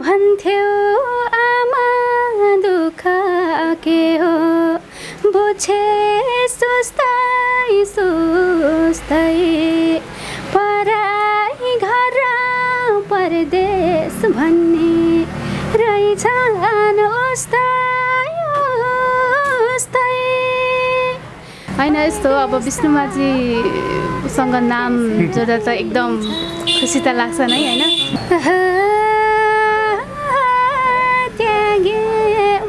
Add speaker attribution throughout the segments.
Speaker 1: भन्थ्यो आमा दुःख के हो बुझे सुस्तै सुस्तै पराई घर परदेश भन्ने रहेछ उस्तै उस्तै होइन यस्तो अब विष्णुमाझीसँग नाम जोड्दा त एकदम खुसी त लाग्छ नै होइन त्यागे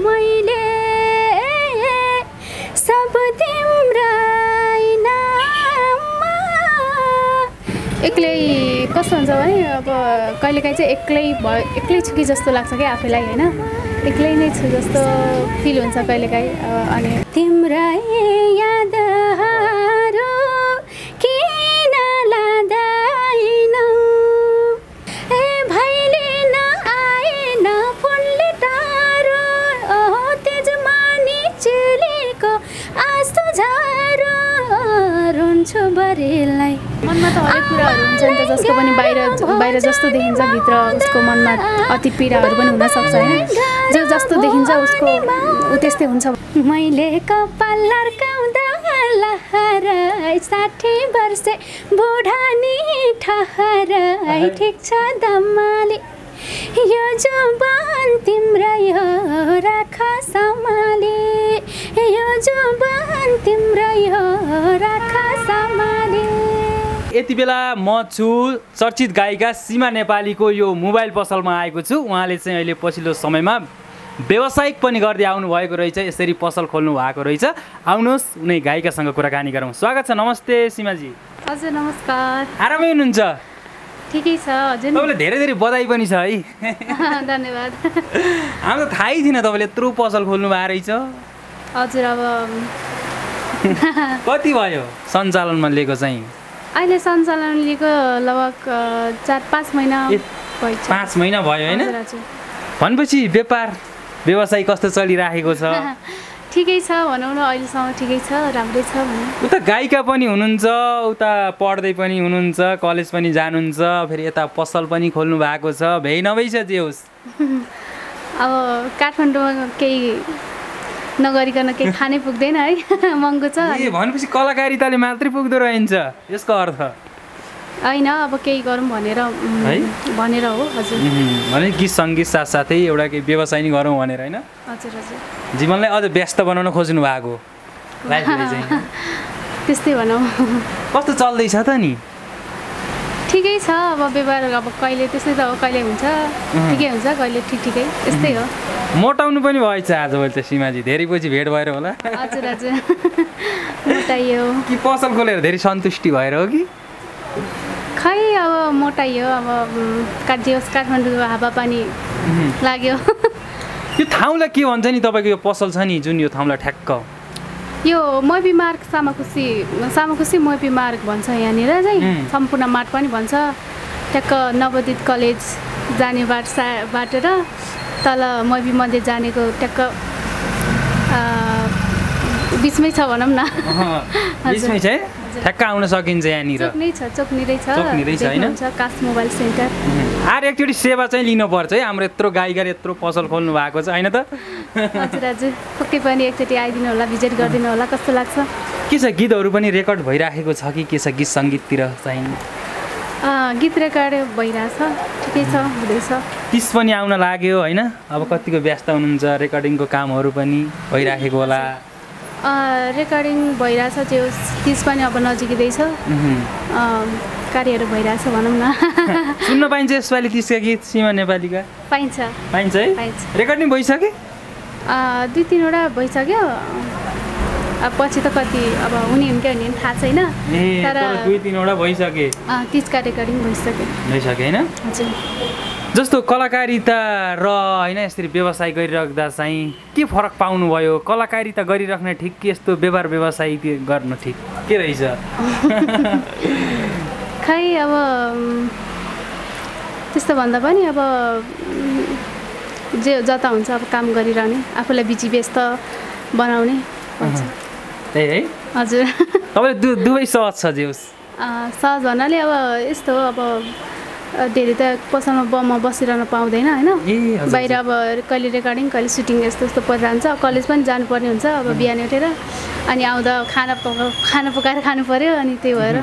Speaker 1: मैले सब तिम्रै नाममा एक्लै कस्तो हुन्छ भने अब कहिलेकाहीँ चाहिँ एक्लै छु कि जस्तो लाग्छ क्या आफैलाई होइन एक्लै नै छु जस्तो फिल हुन्छ कहिलेकाहीँ अनि तिम्रै यादहरू किन लाँदैनौ ए भैलिन आएन फुलले टारो तेजमानी चुलीको आँसु झारो रुन्छु बरेलाई मनमा त हरेक कुराहरू हुन्छ नि त जसको पनि बाहिर जस्तो देखिन्छ भित्र उसको मनमा अति पीडाहरू पनि हुनसक्छ होइन जो जस्तो देखिन्छ उसको त्यस्तै हुन्छ मैले कपाल लर्काउँदा लहरै 60 वर्षे बुढानी ठहरै ठिक छ दमाली यो जुबान तिम्रै हो राख सम्हाली यो जुबान तिम्रै हो राख सम्हाली
Speaker 2: यति बेला म छु चर्चित गायिका सीमा नेपालीको यो मोबाइल पसलमा आएको छु उहाँले चाहिँ अहिले पछिल्लो समयमा व्यावसायिक पनि गर्दै आउनु भएको रहेछ यसरी पसल खोल्नु भएको रहेछ आउनुहोस् उनी गायिकासँग कुराकानी गरौँ स्वागत छ नमस्ते सीमाजी
Speaker 1: हजुर नमस्कार
Speaker 2: आरामै हुनुहुन्छ
Speaker 1: ठिकै छ हजुर
Speaker 2: तपाईँलाई धेरै धेरै बधाई पनि छ है
Speaker 1: धन्यवाद
Speaker 2: हामीलाई थाहै थिएन तपाईँले यत्रो पसल खोल्नु भएको रहेछ
Speaker 1: हजुर अब
Speaker 2: कति भयो सञ्चालनमा लिएको चाहिँ
Speaker 1: अहिले सञ्चालन लिएको लगभग 4-5 महिना भयो
Speaker 2: 5 महिना भयो होइन
Speaker 1: हजुर
Speaker 2: भनेपछि व्यवसाय कस्तो चलिराखेको छ
Speaker 1: ठिकै छ भनौँ न अहिलेसम्म ठिकै छ राम्रै छ भनौँ
Speaker 2: उता गायिका पनि हुनुहुन्छ उता पढ्दै पनि हुनुहुन्छ कलेज पनि जानुहुन्छ फेरि यता पसल पनि खोल्नु भएको छ भ्याइ नभई छ जे होस्
Speaker 1: अब काठमाडौँमा केही नगरिकन केही खानै पुग्दैन है महँगो छ
Speaker 2: ए भनेपछि कलाकारिताले मात्रै पुग्दो रहन्छ यसको अर्थ
Speaker 1: होइन अब केही गरौँ भनेर
Speaker 2: है
Speaker 1: भनेर हो हजुर
Speaker 2: भने गीत सङ्गीत साथसाथै एउटा केही व्यवसाय नै गरौँ भनेर होइन
Speaker 1: हजुर हजुर
Speaker 2: जीवनलाई अझ व्यस्त बनाउन खोज्नु भएको लाइफले चाहिँ
Speaker 1: त्यस्तै भनौँ
Speaker 2: कस्तो चल्दैछ त नि
Speaker 1: ठिकै छ अब व्यवहार अब कहिले त्यस्तै त हो कहिले हुन्छ ठिकै हुन्छ कहिले ठिकै यस्तै हो
Speaker 2: मोटाउनु पनि भएछ आजभोलि त सीमाजी धेरै पछि भेट भएर होला
Speaker 1: हजुर हजुर मोटाइयो
Speaker 2: कि पसल खोलेर धेरै सन्तुष्टि भएर हो कि
Speaker 1: खै अब मोटाइयो अब काठमाडौँको हावापानी लाग्यो
Speaker 2: यो ठाउँलाई के भन्छ नि तपाईँको यो पसल छ नि जुन यो ठाउँलाई ठ्याक्क
Speaker 1: यो मैबी मार्ग सामाखुसी मैबी मार्ग भन्छ यहाँनिर चाहिँ सम्पूर्ण मार्ग पनि भन्छ ठ्याक्क नवोदित कलेज जाने बाटो र तल मैबी मन्दिर जानेको ट्याक्क बिचमै छ भनौँ न
Speaker 2: बिचमै छ ठ्याक्क आउन सकिन्छ यहाँनिर
Speaker 1: चोकनिरै छ होइन कास मोबाइल सेन्टर
Speaker 2: आएर एकचोटि सेवा चाहिँ लिनुपर्छ है हाम्रो यत्रो गायिका यत्रो पसल खोल्नु भएको छ होइन त
Speaker 1: हजुर हजुर पक्कै पनि एकचोटि आइदिनु होला भिजिट गरिदिनु होला कस्तो लाग्छ
Speaker 2: के छ गीतहरू पनि रेकर्ड भइराखेको छ कि के छ गीत सङ्गीततिर चाहिँ
Speaker 1: गीत रेकर्ड भइरहेछ ठिकै छ हुँदैछ
Speaker 2: तिस पनि आउन लाग्यो होइन अब कतिको व्यस्त हुनुहुन्छ रेकर्डिङको कामहरू पनि भइराखेको होला
Speaker 1: रेकर्डिङ भइरहेछ त्यो 30 पनि अब नजिकै छ कार्यहरू भइरहेछ भनौँ न
Speaker 2: सुन्न पाइन्छ यसपालि 30 का गीत सीमा नेपालीका
Speaker 1: पाइन्छ
Speaker 2: है रेकर्डिङ भइसक्यो
Speaker 1: 2-3 वटा भइसक्यो अब पछि त कति अब हुने हुन्थ्यो भने थाहा छैन
Speaker 2: तर 2-3 वटा भइसके
Speaker 1: 30 का रेकर्डिङ भइसक्यो
Speaker 2: होइन
Speaker 1: हजुर
Speaker 2: जस्तो कलाकारिता र होइन यसरी व्यवसाय गरिराख्दा चाहिँ के फरक पाउनुभयो कलाकारिता गरिराख्न ठिक कि यस्तो व्यवसाय गर्नु ठिक के रहेछ
Speaker 1: खै अब त्यस्तो भन्दा पनि अब जे जता हुन्छ अब काम गरिरहने आफूलाई बिजी व्यस्त बनाउने
Speaker 2: त्यही है
Speaker 1: हजुर
Speaker 2: तपाईँले दुवै सहज छ जे होस्
Speaker 1: सहज भन्नाले अब यस्तो हो अब धेरै त पसलमा बममा बसिरहन पाउँदैन होइन बाहिर अब कहिले रेकर्डिङ कहिले सुटिङ यस्तो यस्तो परिरहन्छ कलेज पनि जानुपर्ने हुन्छ अब बिहान उठेर अनि आउँदा खाना पकाएर खानु पर्यो अनि त्यही भएर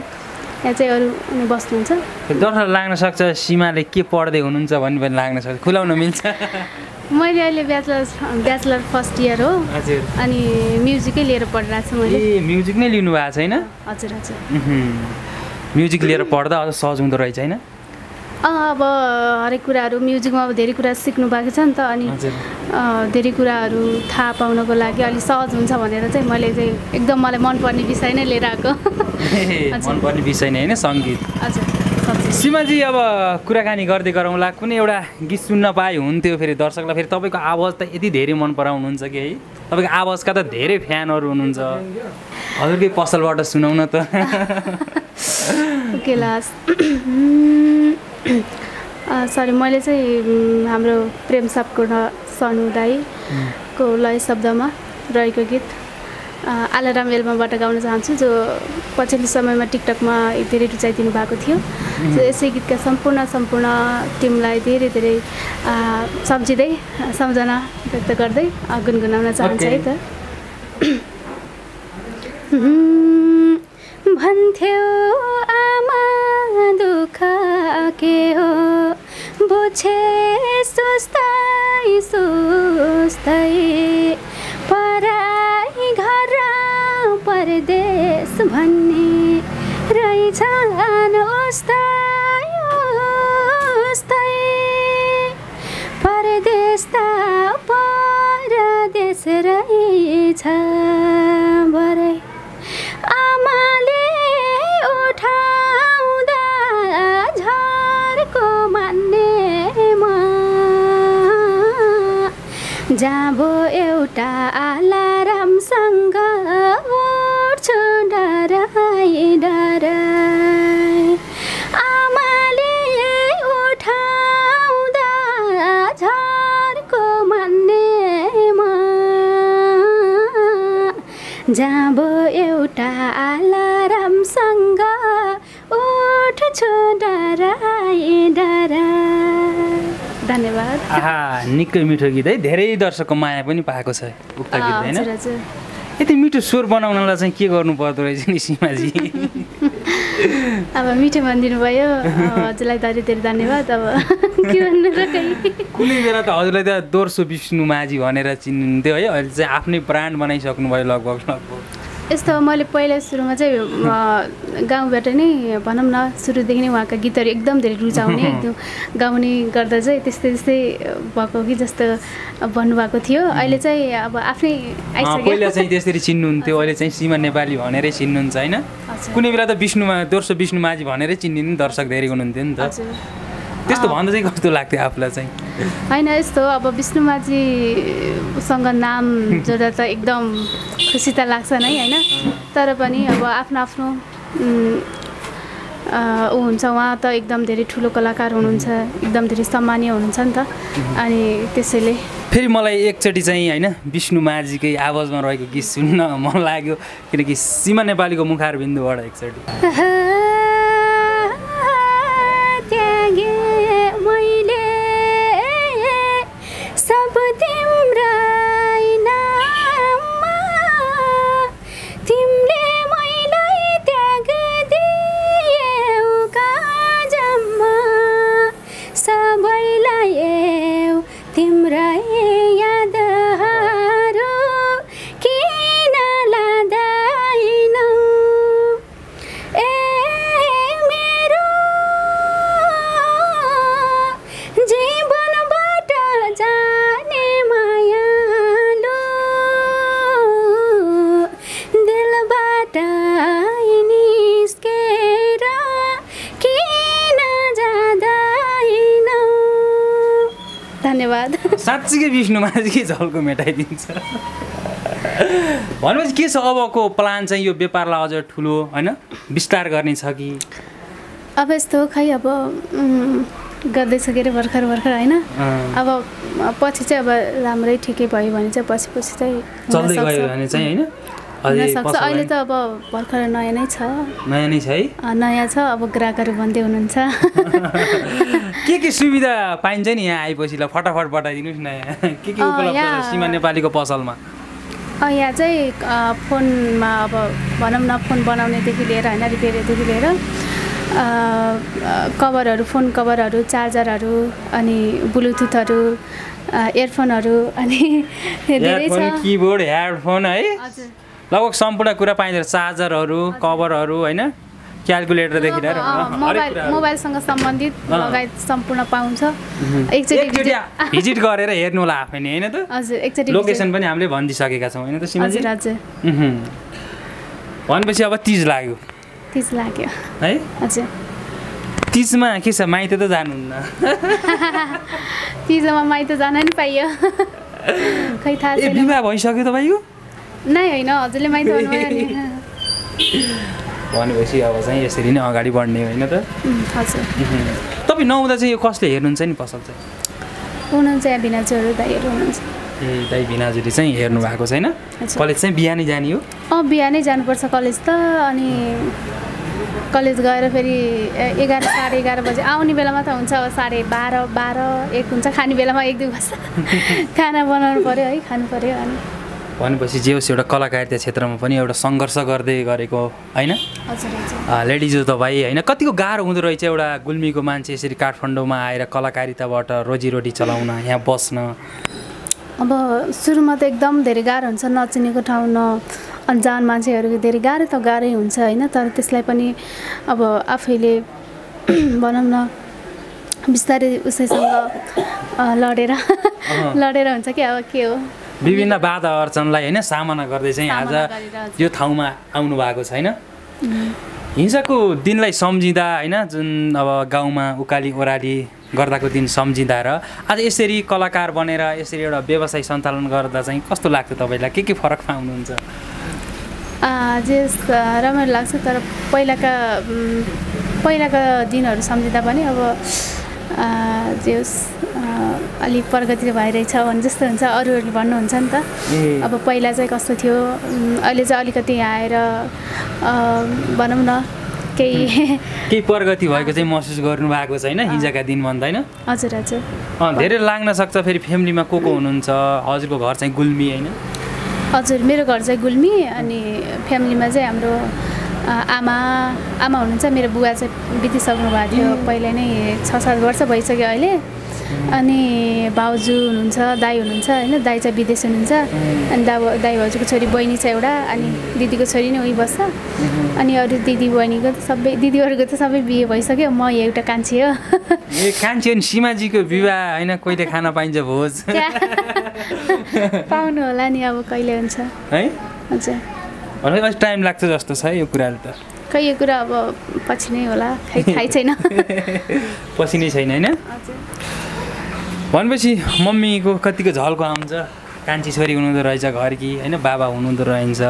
Speaker 1: यहाँ चाहिँ अरू उनी बस्नुहुन्छ।
Speaker 2: डर लाग्न सक्छ सीमाले के पढ्दै हुनुहुन्छ भन्ने पनि लाग्न सक्छ, खुलाउन मिल्छ?
Speaker 1: मैले अहिले ब्याचलर फर्स्ट इयर हो।
Speaker 2: हजुर।
Speaker 1: अनि म्युजिकै लिएर पढिरहेको छु मैले।
Speaker 2: म्युजिक नै लिनु भएको छैन?
Speaker 1: हजुर हजुर।
Speaker 2: म्युजिक लिएर पढ्दा अझ सहज हुँदो रहेछ होइन?
Speaker 1: अब हरेक कुराहरू म्युजिकमा अब धेरै कुरा सिक्नु बाँकी छ नि त अनि धेरै कुराहरू थाहा पाउनको लागि अलिक सहज हुन्छ भनेर चाहिँ मैले चाहिँ एकदम मलाई मनपर्ने विषय नै लिएर आएको।
Speaker 2: मनपर्ने विषय नै होइन सङ्गीत?
Speaker 1: हजुर।
Speaker 2: सीमाजी अब कुराकानी गर्दै गरौँला, कुनै एउटा गीत सुन्न पाए हुन्थ्यो फेरि दर्शकलाई। फेरि तपाईँको आवाज त यति धेरै मन पराउनुहुन्छ कि है, तपाईँको आवाजका त धेरै फ्यानहरू हुनुहुन्छ। हजुरकै पसलबाट सुनाउन त।
Speaker 1: सरी मैले चाहिँ हाम्रो प्रेम सापकोटा सनु दाईको लय शब्दमा रहेको गीत आलाराम एल्बमबाट गाउन चाहन्छु जो पछिल्लो समयमा टिकटकमा धेरै रुचाइदिनु भएको थियो। यसै गीतका सम्पूर्ण टिमलाई धेरै धेरै सम्झिँदै सम्झना व्यक्त गर्दै गुनगुनाउन चाहन्छु है त। भन्थ्यो आमा दुःख के हो बुझे सुस्तै सुस्तै पराई घर परदेश भन्ने रहेछ उस्तै उस्तै परदेश त परदेश रहेछ बरै आमाले उठाउँदा झरको मान्नेमा जाबो एउटा अलार्मसँग उठ्छु डराई डराई आमाले उठाउँदा झरको मान्नेमा जाबो एउटा अलार्मसँग उठ्छु डराई डराई। धन्यवाद।
Speaker 2: निकै मिठो गीत है, धेरै दर्शकको माया पनि पाएको छ उक्त गीत होइन? यति मिठो स्वर बनाउनलाई चाहिँ के गर्नु पर्दो रहेछ नि सीमाजी?
Speaker 1: अब मिठो भनिदिनु भयो हजुरलाई धेरै धेरै धन्यवाद। अब के भन्नु र
Speaker 2: कुनै बेला त हजुरलाई त दोर्सो विष्णु माझी भनेर चिन्नुहुन्थ्यो है, अहिले चाहिँ आफ्नै ब्रान्ड बनाइसक्नु भयो लगभग।
Speaker 1: यस्तो मैले पहिला सुरुमा चाहिँ गाउँबाट नै भनौँ न सुरुदेखि नै उहाँका गीतहरू एकदम धेरै रुचाउने एकदम गाउने गर्दा चाहिँ त्यस्तै त्यस्तै भएको कि जस्तो भन्नुभएको थियो। अहिले चाहिँ अब आफ्नै आइसक्यो।
Speaker 2: पहिला चाहिँ त्यसरी चिन्नुहुन्थ्यो, अहिले चाहिँ सीमा नेपाली भनेरै चिन्नुहुन्छ होइन? कुनै बेला त दोर्सो विष्णु माझी भनेरै चिन्ने दर्शक धेरै हुनुहुन्थ्यो नि त। त्यस्तो भन्दा चाहिँ कस्तो लाग्थ्यो आफूलाई चाहिँ?
Speaker 1: होइन यस्तो अब विष्णु माझीसँग नाम जोड्दा त एकदम खुसी त लाग्छ नै होइन, तर पनि अब आफ्नो आफ्नो ऊ हुन्छ। उहाँ त एकदम धेरै ठुलो कलाकार हुनुहुन्छ, एकदम धेरै सम्मानीय हुनुहुन्छ नि त। अनि त्यसैले
Speaker 2: फेरि मलाई एकचोटि चाहिँ होइन विष्णु माझीकै आवाजमा रहेको गीत सुन्न मन लाग्यो, किनकि सीमा नेपालीको मुखार बिन्दुबाट एकचोटि।
Speaker 1: सब तिम्रै नाममा तिमीले मैलाई त्याग दियौ काजम्मा सबैलाई तिम्रै यादहरू किन लादैनौ ए मेरो जीवनबाट जाने मायालु दिलबाट निस्केर किन जाँदैनौ। धन्यवाद।
Speaker 2: साँच्चीकै विष्णु माझीकै झल्को मेटाइदिन्छ। भनेपछि के छ अबको प्लान चाहिँ? यो व्यापारलाई अझ ठुलो होइन विस्तार गर्ने छ कि?
Speaker 1: अब यस्तो खै अब गर्दैछ के अरे भर्खर होइन। अब पछि चाहिँ अब राम्रै ठिकै भयो भने चाहिँ पछि चाहिँ
Speaker 2: चल्दै गयो भने चाहिँ होइन
Speaker 1: हुनसक्छ। अहिले त अब भर्खर नयाँ नै छ।
Speaker 2: नयाँ नै छ है?
Speaker 1: नयाँ छ, अब ग्राहकहरू भन्दै हुनुहुन्छ।
Speaker 2: के सुविधा पाइन्छ नि यहाँ आएपछि? ल फटाफट बताइदिनुहोस् न, के उपलब्ध छ सीमा नेपालीको पसलमा?
Speaker 1: यहाँ चाहिँ फोनमा अब भनौँ न, फोन बनाउनेदेखि लिएर होइन, रिपेयरदेखि लिएर कभरहरू, फोन कभरहरू, चार्जरहरू, अनि ब्लुटुथहरू, इयरफोनहरू, अनि धेरै छ,
Speaker 2: किबोर्ड, हेडफोन है,
Speaker 1: हजुर
Speaker 2: लगभग सम्पूर्ण कुरा पाइन्छ। चार्जरहरू, कभरहरू होइन, क्यालकुलेटरदेखि लिएर
Speaker 1: मोबाइलसँग सम्बन्धित लगायत सम्पूर्ण पाउँछ।
Speaker 2: एकचोटि भिजिट गरेर हेर्नु होला आफै नै होइन त?
Speaker 1: हजुर, एकचोटि
Speaker 2: लोकेसन पनि हामीले भनिदिइसकेका छौँ होइन त सीमाजी?
Speaker 1: हजुर
Speaker 2: भनेपछि अब तिज लाग्यो।
Speaker 1: तिज लाग्यो
Speaker 2: है?
Speaker 1: हजुर।
Speaker 2: तिजमा के छ, माइत त जानुहुन्न?
Speaker 1: तिजमा माइत जान नि पाइयो। खै थाहा छैन।
Speaker 2: विवाह भइसक्यो तपाईँको?
Speaker 1: नै होइन, हजुरले माइत भन्नुभयो नि।
Speaker 2: भनेपछि अब चाहिँ यसरी नै अगाडि बढ्ने होइन त?
Speaker 1: हजुर।
Speaker 2: तपाईँ नहुँदा चाहिँ यो कसले हेर्नुहुन्छ नि पसल चाहिँ?
Speaker 1: हुनुहुन्छ यहाँ भिनाजुहरू, दाइहरू हुनुहुन्छ।
Speaker 2: ए दाइ भिनाजुले चाहिँ हेर्नु भएको छैन? कलेज चाहिँ बिहानै जाने हो?
Speaker 1: बिहानै जानुपर्छ कलेज त। अनि कलेज गएर फेरि 11 साढे 11 बजे आउने बेलामा त हुन्छ, अब 12:30, 1 हुन्छ। खाने बेलामा 1-2 बज्छ। खाना बनाउनु पऱ्यो है, खानु पऱ्यो। अनि
Speaker 2: भनेपछि जे होस् एउटा कलाकारिता क्षेत्रमा पनि एउटा सङ्घर्ष गर्दै गरेको होइन?
Speaker 1: हजुर हजुर।
Speaker 2: लेडिज हो तपाईँ होइन? कतिको गाह्रो हुँदो रहेछ एउटा गुल्मीको मान्छे यसरी काठमाडौँमा आएर कलाकारिताबाट रोजीरोटी चलाउन, यहाँ बस्न?
Speaker 1: अब सुरुमा त एकदम धेरै गाह्रो हुन्छ, नचिनेको ठाउँ, अनजान मान्छेहरू, धेरै गाह्रो त गाह्रै हुन्छ होइन। तर त्यसलाई पनि अब आफैले भनौँ न बिस्तारै उसैसँग लडेर हुन्छ कि अब के हो,
Speaker 2: विभिन्न बाधा अर्चनलाई होइन सामना गर्दै चाहिँ आज यो ठाउँमा आउनु भएको छ होइन? हिंसाको दिनलाई सम्झिँदा होइन, जुन अब गाउँमा उकाली ओह्राली गर्दाको दिन सम्झिँदा र आज यसरी कलाकार बनेर यसरी एउटा व्यवसाय सञ्चालन गर्दा चाहिँ कस्तो लाग्छ तपाईँलाई? के फरक पाउनुहुन्छ?
Speaker 1: जे रमाइलो लाग्छ। तर पहिलाका दिनहरू सम्झिँदा पनि अब जे होस् अलिक प्रगति भइरहेछ भने जस्तो हुन्छ। अरूहरूले भन्नुहुन्छ नि त, अब पहिला चाहिँ कस्तो थियो, अहिले चाहिँ अलिकति यहाँ आएर भनौँ न
Speaker 2: केही प्रगति भएको चाहिँ महसुस गर्नु भएको छैन हिजोका दिन भन्दा होइन?
Speaker 1: हजुर हजुर।
Speaker 2: धेरै लाग्न सक्छ। फेरि फ्यामिलीमा को हुनुहुन्छ? हजुरको घर चाहिँ गुल्मी होइन?
Speaker 1: हजुर, मेरो घर चाहिँ गुल्मी। अनि फ्यामिलीमा चाहिँ हाम्रो आमा हुनुहुन्छ। मेरो बुवा चाहिँ बितिसक्नु भएको थियो पहिला नै, 6-7 वर्ष भइसक्यो अहिले। अनि भाउजू हुनुहुन्छ, दाइ हुनुहुन्छ होइन। दाइ चाहिँ विदेश हुनुहुन्छ। अनि दाइ भाउजूको छोरी बहिनी छ एउटा, अनि दिदीको छोरी नै उही बस्छ। अनि अरू दिदी बहिनीको त सबै, दिदीहरूको त सबै बिहे भइसक्यो। म एउटा कान्छी हो।
Speaker 2: ए कान्छी अनि सीमाजीको विवाह होइन, कहिले खान पाइन्छ भोज?
Speaker 1: पाउनु होला नि, अब कहिले हुन्छ
Speaker 2: है?
Speaker 1: हजुर।
Speaker 2: भनेपछि टाइम लाग्छ जस्तो छ यो कुराले त?
Speaker 1: खै यो कुरा अब पछि नै होला, थाहै छैन।
Speaker 2: पछि नै छैन होइन? भनेपछि मम्मीको कतिको झल्को आउँछ? कान्छी छोरी हुनुहुँदो रहेछ घरकी होइन, बाबा हुनुहुँदो रहेछ।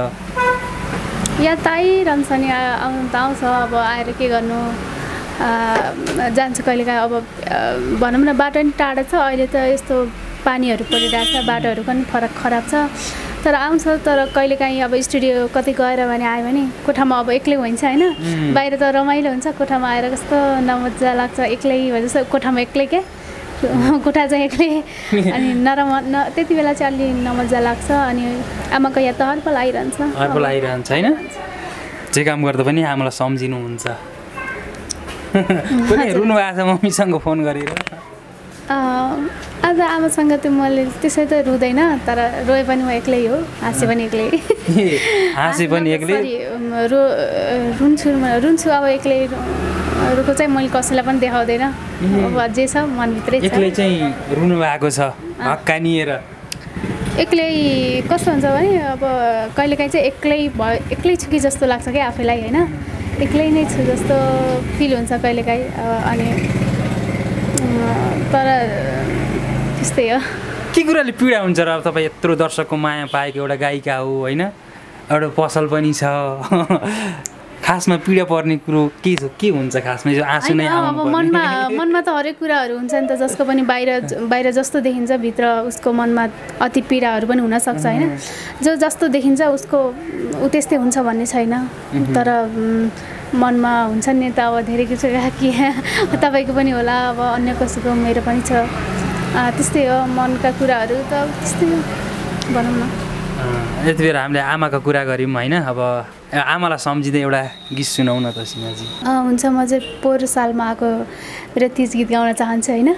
Speaker 1: यहाँ त आइरहन्छ नि, आउनु त आउँछ। अब आएर के गर्नु, जान्छ कहिलेकाहीँ। अब भनौँ न बाटो नि टाढा छ, अहिले त यस्तो पानीहरू परिरहेको छ, बाटोहरू पनि खराब छ। तर आउँछ। तर कहिलेकाहीँ अब स्टुडियो कतै गएर भने आयो भने कोठामा अब एक्लै हुन्छ होइन। बाहिर त रमाइलो हुन्छ, कोठामा आएर कस्तो नमजा लाग्छ, एक्लै भए जस्तो कोठामा एक्लै के, कोठा चाहिँ एक्लै। अनि त्यति बेला चाहिँ अलि नमजा लाग्छ। अनि आमाको याद त हरपल आइरहन्छ
Speaker 2: होइन? जे काम गर्दा पनि आमालाई सम्झिनुहुन्छ? पनि रुनु भएको छ मम्मीसँग फोन गरेर?
Speaker 1: आज आमासँग त मैले त्यसै त रुँदैन, तर रोए पनि म एक्लै हो, हाँसे पनि एक्लै।
Speaker 2: हाँसे पनि एक्लै?
Speaker 1: रुन्छु अब एक्लै। रुको चाहिँ मैले कसैलाई पनि देखाउँदैन। अब जे छ मनभित्रै छ।
Speaker 2: एक्लै चाहिँ रुनु भएको छ हक्कानिएर?
Speaker 1: एक्लै कस्तो हुन्छ भने अब कहिलेकाहीँ चाहिँ एक्लै छु कि जस्तो लाग्छ क्या आफैलाई होइन। एक्लै नै छु जस्तो फिल हुन्छ कहिलेकाहीँ। अनि तर त्यस्तै हो।
Speaker 2: के कुराले पीडा हुन्छ र? अब तपाईँ यत्रो दर्शकको माया पाएको एउटा गायिका हो होइन, एउटा पसल पनि छ, खासमा पीडा पर्ने कुरो के हुन्छ खासमा यो आँसु नै
Speaker 1: अब मनमा त हरेक कुराहरू हुन्छ नि त जसको पनि बाहिर जस्तो देखिन्छ भित्र उसको मनमा अति पीडाहरू पनि हुनसक्छ होइन जो जस्तो देखिन्छ उसको त्यस्तै हुन्छ भन्ने छैन तर मनमा हुन्छ नि त अब धेरै কিছু कि तपाईँको पनि होला अब अन्य कसैको मेरो पनि छ त्यस्तै हो मनका कुराहरू त त्यस्तै हो भनौँ न
Speaker 2: यति बेर हामीले आमाको कुरा गऱ्यौँ होइन अब आमालाई सम्झिँदै एउटा गीत सुनाउँ न त सीमाजी
Speaker 1: हुन्छ म चाहिँ पोहोर सालमा आएको र तीज गीत गाउन चाहन्छु होइन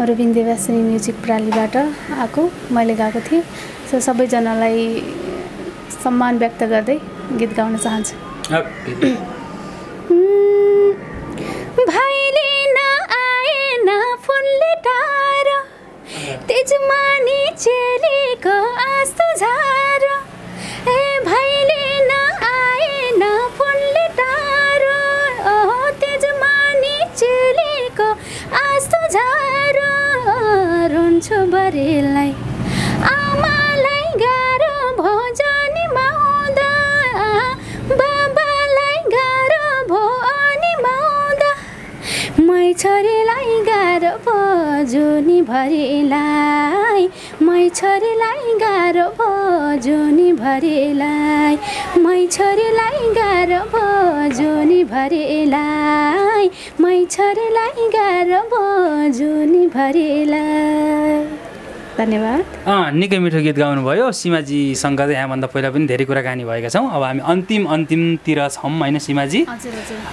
Speaker 1: रबिन देवासिनी म्युजिक प्रालीबाट आएको मैले गाएको थिएँ सो सबैजनालाई सम्मान व्यक्त गर्दै गीत गाउन चाहन्छु भाइले नआएन फुलले टारो तेजमानी चेलीको आस्तो झारो ए भाइले नआएन फुलले टारो तेजमानी चेलीको आस्तो झारो रुन्छु बरेलाई आमालाई गाह्रो भोजनी माउँदा बाबालाई गाह्रो भो अनि माउँदा मै छोरीलाई गाह्रो भोजुनी भरिलाई मै छोरीलाई गाह्रो भोजुनी भरिलाई मै छोरीलाई गाह्रो भोजुनी भरिलाई मै छोरीलाई गाह्रो भोजुनी भरिलाई धन्यवाद
Speaker 2: निकै मिठो गीत गाउनुभयो सीमाजीसँग चाहिँ यहाँभन्दा पहिला पनि धेरै कुराकानी भएका छौँ अब हामी अन्तिमतिर छौँ होइन सीमाजी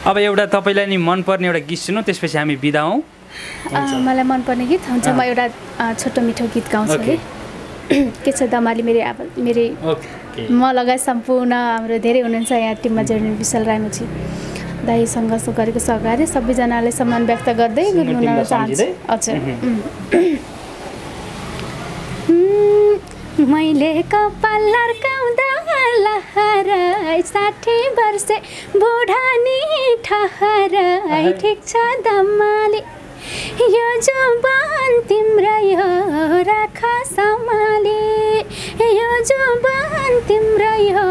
Speaker 2: अब एउटा तपाईँलाई नि मनपर्ने एउटा गीत सुनौँ त्यसपछि हामी बिदा हौँ
Speaker 1: मलाई मनपर्ने गीत हुन्छ म एउटा छोटो मिठो गीत गाउँछु है के छ दमाली मेरे म लगायत सम्पूर्ण हाम्रो धेरै हुनुहुन्छ यहाँ टिममा जोडिने विशाल रायमुची दाईसँग गरेको सहकार्य सबैजनालाई सम्मान व्यक्त गर्दै गुनगुनाउन चाहन्छु हजुर मैले कपाल लर्काउँदा लहराई 60 वर्ष बुढानी ठहराई ठिक छ दमाली यो जुबान तिम्रै हो राख सम्हाली यो जुबान तिम्रै हो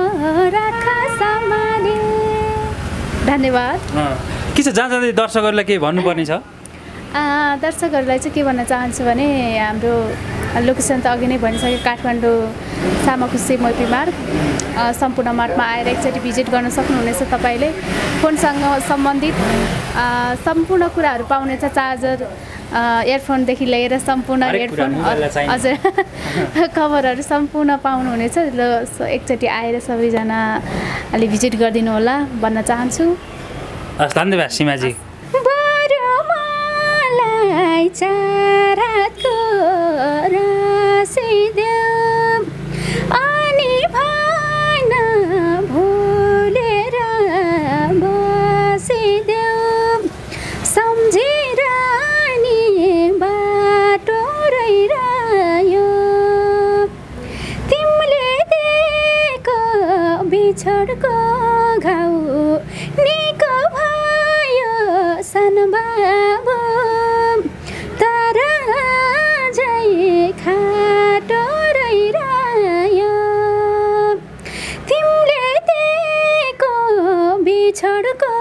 Speaker 1: राख सम्हाली धन्यवाद
Speaker 2: के छ जाँदै दर्शकहरूलाई के भन्नुपर्ने छ
Speaker 1: दर्शकहरूलाई चाहिँ के भन्न चाहन्छु भने हाम्रो लोकेसन त अघि नै भनिसक्यो काठमाडौँ सामाखुसी मैत्री मार्ग सम्पूर्ण मार्गमा आएर एकचोटि भिजिट गर्न सक्नुहुनेछ तपाईँले फोनसँग सम्बन्धित सम्पूर्ण कुराहरू पाउनेछ चार्जर इयरफोनदेखि लिएर सम्पूर्ण हेडफोन हजुर कभरहरू सम्पूर्ण पाउनुहुनेछ र एकचोटि आएर सबैजनाले भिजिट गरिदिनु होला भन्न चाहन्छु
Speaker 2: धन्यवाद सीमाजी
Speaker 1: चाराको रासिदेऊ अनि भएन भुलेर बसिदेऊ सम्झेर नि बाटो रहिरह्यो तिमीले दिएको बिछोडको घाउ निको भयो सानो बाबु खाटो रहिरह्यो तिमीले दिएको बिछोडको